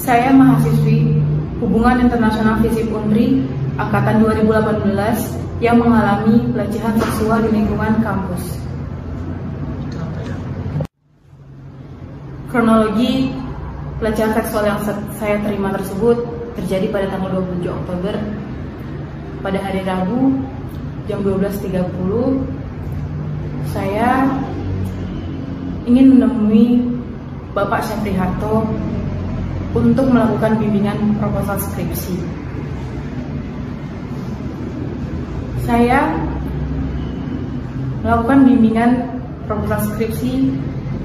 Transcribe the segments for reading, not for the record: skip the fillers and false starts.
Saya mahasiswi Hubungan Internasional FISIP Unri Angkatan 2018 yang mengalami pelecehan seksual di lingkungan kampus. Kronologi pelecehan seksual yang saya terima tersebut terjadi pada tanggal 27 Oktober pada hari Rabu jam 12.30. Saya ingin menemui Bapak Syafri Harto untuk melakukan bimbingan proposal skripsi. Saya melakukan bimbingan proposal skripsi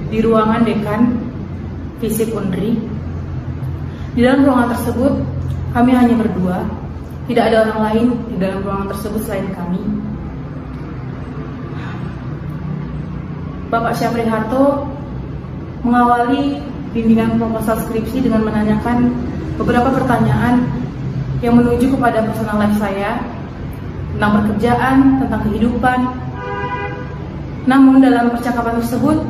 di ruangan dekan FISIP Unri. Di dalam ruangan tersebut kami hanya berdua, tidak ada orang lain di dalam ruangan tersebut selain kami. Bapak Syafri Harto mengawali bimbingan proposal skripsi dengan menanyakan beberapa pertanyaan yang menuju kepada personal life saya, tentang pekerjaan, tentang kehidupan. Namun dalam percakapan tersebut,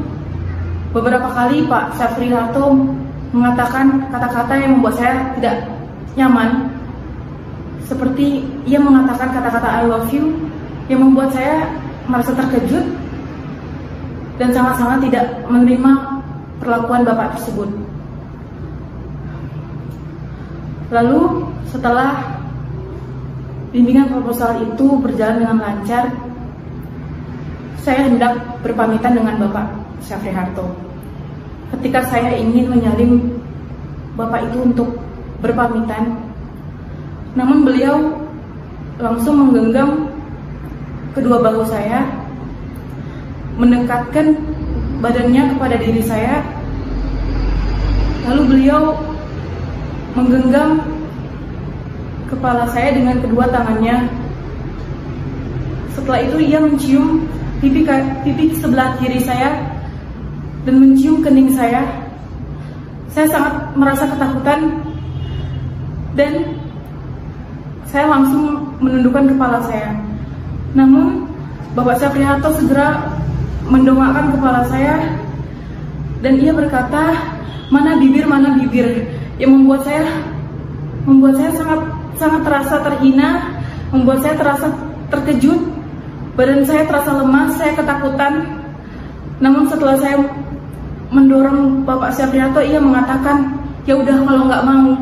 beberapa kali Pak Syafri Harto mengatakan kata-kata yang membuat saya tidak nyaman. Seperti ia mengatakan kata-kata I love you yang membuat saya merasa terkejut dan sangat-sangat tidak menerima perlakuan Bapak tersebut. Lalu setelah bimbingan proposal itu berjalan dengan lancar, saya hendak berpamitan dengan Bapak Syafri Harto. Ketika saya ingin menyalin Bapak itu untuk berpamitan, namun beliau langsung menggenggam kedua bahu saya, mendekatkan badannya kepada diri saya, lalu beliau menggenggam kepala saya dengan kedua tangannya. Setelah itu ia mencium pipi sebelah kiri saya dan mencium kening saya. Saya sangat merasa ketakutan dan saya langsung menundukkan kepala saya. Namun Bapak Syafri Harto segera mendongakkan kepala saya dan ia berkata, mana bibir, yang membuat saya sangat terasa terhina, membuat saya terasa terkejut, badan saya terasa lemas, saya ketakutan. Namun setelah saya mendorong Bapak Syafri Harto, ia mengatakan, ya udah kalau nggak mau.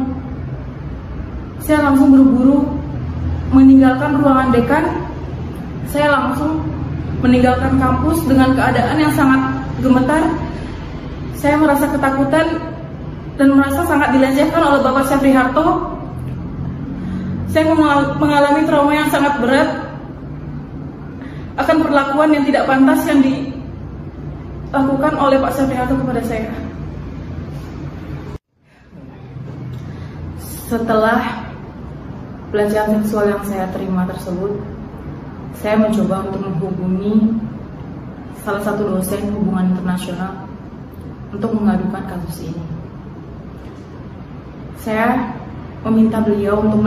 Saya langsung buru-buru meninggalkan ruangan dekan. Saya langsung meninggalkan kampus dengan keadaan yang sangat gemetar. Saya merasa ketakutan dan merasa sangat dilecehkan oleh Bapak Syafri Harto. Saya mengalami trauma yang sangat berat akan perlakuan yang tidak pantas yang dilakukan oleh Pak Syafri Harto kepada saya. Setelah pelecehan seksual yang saya terima tersebut, saya mencoba untuk menghubungi salah satu dosen hubungan internasional untuk mengadukan kasus ini. Saya meminta beliau untuk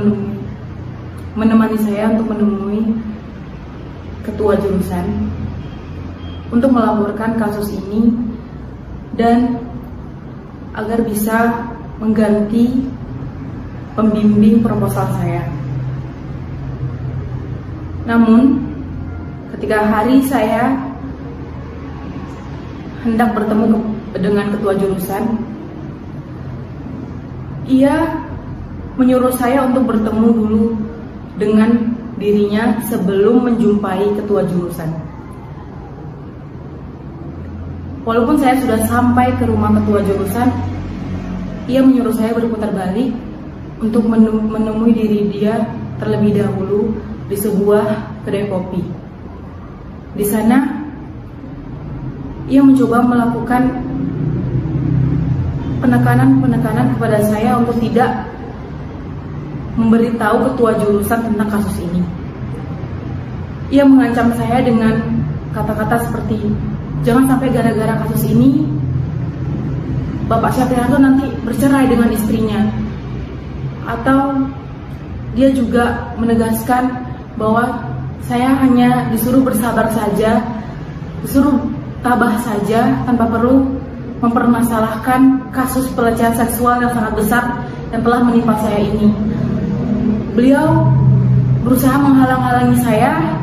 menemani saya untuk menemui ketua jurusan untuk melaporkan kasus ini dan agar bisa mengganti pembimbing proposal saya. Namun ketika hari saya hendak bertemu dengan ketua jurusan, ia menyuruh saya untuk bertemu dulu dengan dirinya sebelum menjumpai ketua jurusan. Walaupun saya sudah sampai ke rumah ketua jurusan, ia menyuruh saya berputar balik untuk menemui diri dia terlebih dahulu di sebuah kedai kopi. Di sana ia mencoba melakukan penekanan kepada saya untuk tidak memberitahu ketua jurusan tentang kasus ini. Ia mengancam saya dengan kata-kata seperti, jangan sampai gara-gara kasus ini Bapak Syafri Harto nanti bercerai dengan istrinya. Atau dia juga menegaskan bahwa saya hanya disuruh bersabar saja, disuruh tabah saja tanpa perlu mempermasalahkan kasus pelecehan seksual yang sangat besar yang telah menimpa saya ini. Beliau berusaha menghalang-halangi saya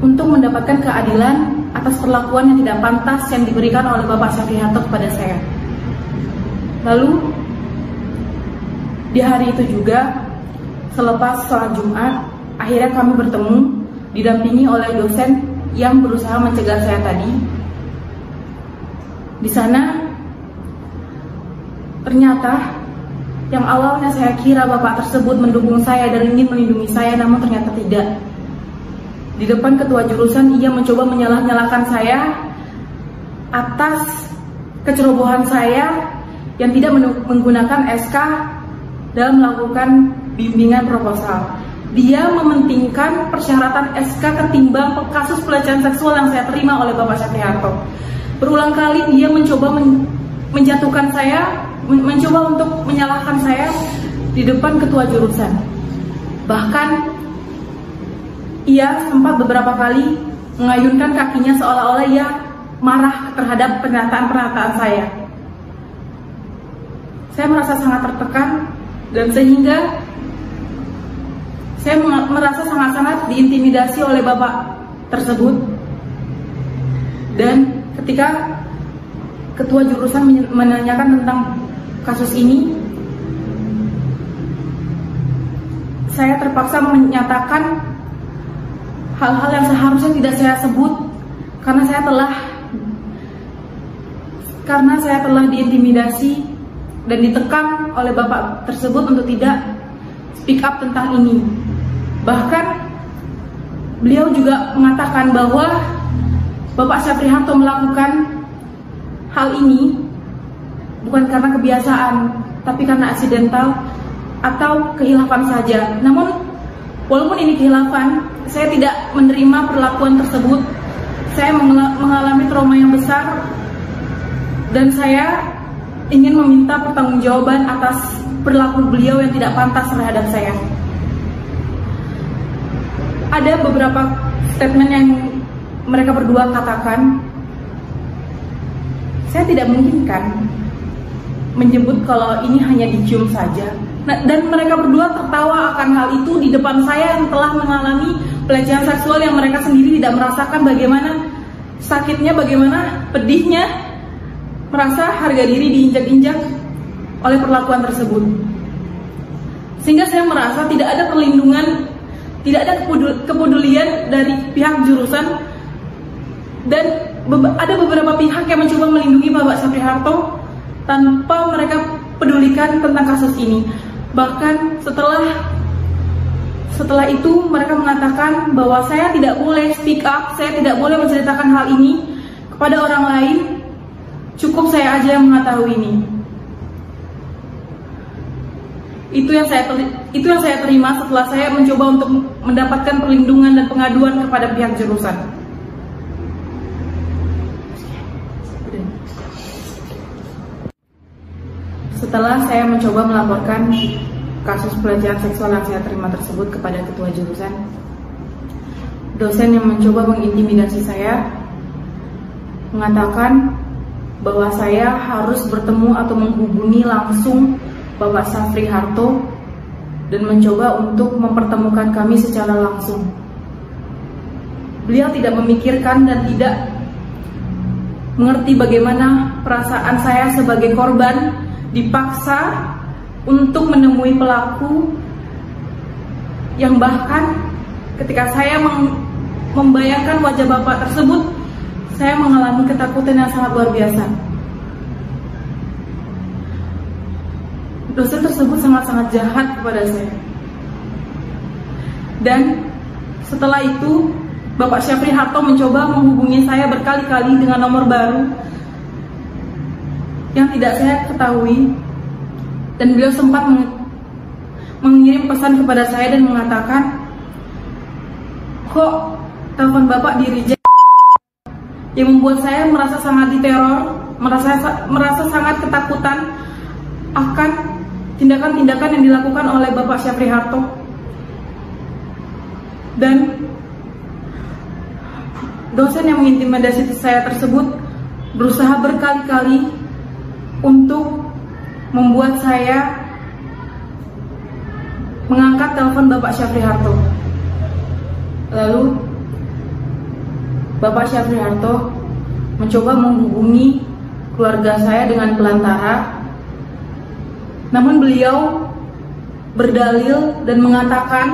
untuk mendapatkan keadilan atas perlakuan yang tidak pantas yang diberikan oleh Bapak Syafri Harto kepada saya. Lalu di hari itu juga, selepas sholat Jumat, akhirnya kami bertemu didampingi oleh dosen yang berusaha mencegah saya tadi. Di sana ternyata yang awalnya saya kira Bapak tersebut mendukung saya dan ingin melindungi saya, namun ternyata tidak. Di depan ketua jurusan, ia mencoba menyalah-nyalahkan saya atas kecerobohan saya yang tidak menggunakan SK dalam melakukan bimbingan proposal. Dia mementingkan persyaratan SK ketimbang kasus pelecehan seksual yang saya terima oleh Bapak Syafri Harto. Berulang kali dia mencoba menjatuhkan saya, mencoba untuk menyalahkan saya di depan ketua jurusan. Bahkan ia sempat beberapa kali mengayunkan kakinya seolah-olah ia marah terhadap pernyataan-pernyataan saya. Saya merasa sangat tertekan dan sehingga saya merasa sangat-sangat diintimidasi oleh Bapak tersebut. Dan ketika ketua jurusan menanyakan tentang kasus ini, saya terpaksa menyatakan hal-hal yang seharusnya tidak saya sebut karena saya telah diintimidasi dan ditekan oleh Bapak tersebut untuk tidak speak up tentang ini. Bahkan beliau juga mengatakan bahwa Bapak Syafri Harto melakukan hal ini bukan karena kebiasaan, tapi karena aksidental atau kehilafan saja. Namun, walaupun ini kehilafan, saya tidak menerima perlakuan tersebut. Saya mengalami trauma yang besar dan saya ingin meminta pertanggungjawaban atas perilaku beliau yang tidak pantas terhadap saya. Ada beberapa statement yang mereka berdua katakan. Saya tidak mungkin kan menyebut kalau ini hanya dicium saja. Nah, dan mereka berdua tertawa akan hal itu di depan saya yang telah mengalami pelecehan seksual yang mereka sendiri tidak merasakan bagaimana sakitnya, bagaimana pedihnya merasa harga diri diinjak-injak oleh perlakuan tersebut. Sehingga saya merasa tidak ada perlindungan, tidak ada kepedulian dari pihak jurusan, dan ada beberapa pihak yang mencoba melindungi Bapak Syafri Harto tanpa mereka pedulikan tentang kasus ini. Bahkan setelah itu mereka mengatakan bahwa saya tidak boleh speak up, saya tidak boleh menceritakan hal ini kepada orang lain, cukup saya aja yang mengetahui ini. Itu yang saya terima setelah saya mencoba untuk mendapatkan perlindungan dan pengaduan kepada pihak jurusan. Setelah saya mencoba melaporkan kasus pelecehan seksual yang saya terima tersebut kepada ketua jurusan, dosen yang mencoba mengintimidasi saya mengatakan bahwa saya harus bertemu atau menghubungi langsung Bapak Syafri Harto dan mencoba untuk mempertemukan kami secara langsung. Beliau tidak memikirkan dan tidak mengerti bagaimana perasaan saya sebagai korban dipaksa untuk menemui pelaku yang bahkan ketika saya membayangkan wajah Bapak tersebut, saya mengalami ketakutan yang sangat luar biasa. Dosen tersebut sangat-sangat jahat kepada saya. Dan setelah itu Bapak Syafri Harto mencoba menghubungi saya berkali-kali dengan nomor baru yang tidak saya ketahui, dan beliau sempat mengirim pesan kepada saya dan mengatakan, kok telepon Bapak di reject, yang membuat saya merasa sangat diteror, merasa sangat ketakutan akan tindakan-tindakan yang dilakukan oleh Bapak Syafri Harto. Dan dosen yang mengintimidasi saya tersebut berusaha berkali-kali untuk membuat saya mengangkat telepon Bapak Syafri Harto. Lalu Bapak Syafri Harto mencoba menghubungi keluarga saya dengan pelantara, namun beliau berdalil dan mengatakan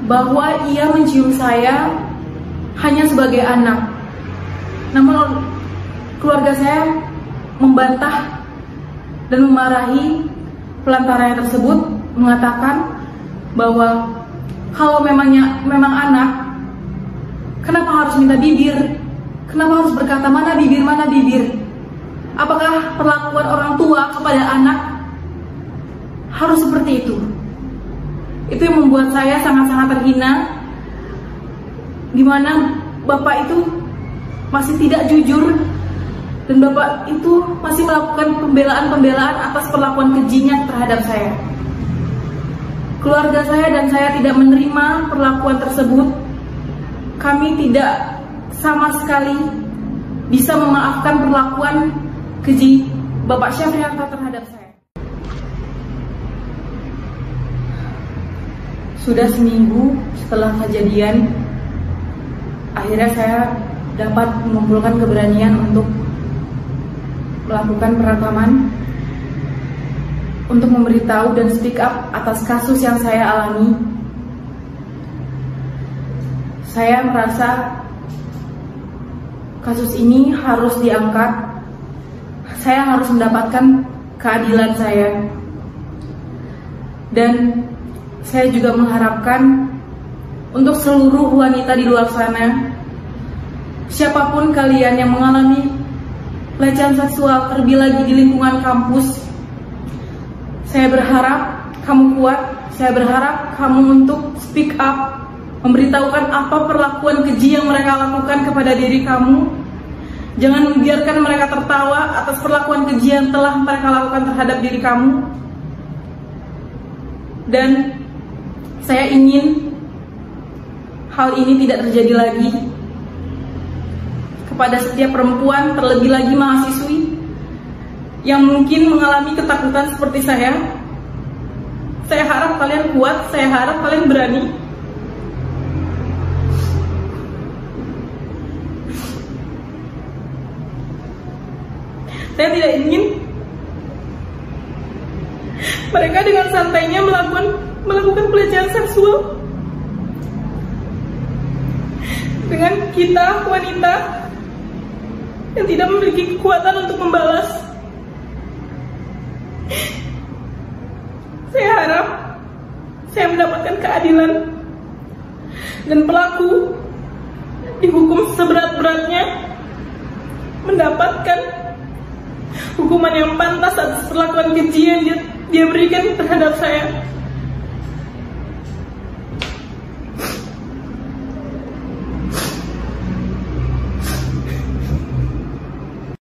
bahwa ia mencium saya hanya sebagai anak. Namun keluarga saya membantah dan memarahi pelantara tersebut, mengatakan bahwa kalau memang anak, kenapa harus minta bibir? Kenapa harus berkata mana bibir? Apakah perlakuan orang tua kepada anak harus seperti itu? Itu yang membuat saya sangat-sangat terhina, di mana Bapak itu masih tidak jujur dan Bapak itu masih melakukan pembelaan atas perlakuan kejinya terhadap saya. Keluarga saya dan saya tidak menerima perlakuan tersebut. Kami tidak sama sekali bisa memaafkan perlakuan keji Bapak Syafri Harto terhadap saya. Sudah seminggu setelah kejadian, akhirnya saya dapat mengumpulkan keberanian untuk melakukan perekaman, untuk memberitahu dan speak up atas kasus yang saya alami. Saya merasa kasus ini harus diangkat. Saya harus mendapatkan keadilan saya. Dan saya juga mengharapkan untuk seluruh wanita di luar sana, siapapun kalian yang mengalami pelecehan seksual, terlebih lagi di lingkungan kampus, saya berharap kamu kuat, saya berharap kamu untuk speak up, memberitahukan apa perlakuan keji yang mereka lakukan kepada diri kamu. Jangan membiarkan mereka tertawa atas perlakuan keji yang telah mereka lakukan terhadap diri kamu. Dan saya ingin hal ini tidak terjadi lagi kepada setiap perempuan, terlebih lagi mahasiswi yang mungkin mengalami ketakutan seperti saya. Saya harap kalian kuat, saya harap kalian berani. Saya tidak ingin mereka dengan santainya melakukan pelecehan seksual dengan kita wanita yang tidak memiliki kekuatan untuk membalas. Saya harap saya mendapatkan keadilan dan pelaku dihukum seberat-beratnya, mendapatkan hukuman yang pantas atas perlakuan keji yang dia berikan terhadap saya.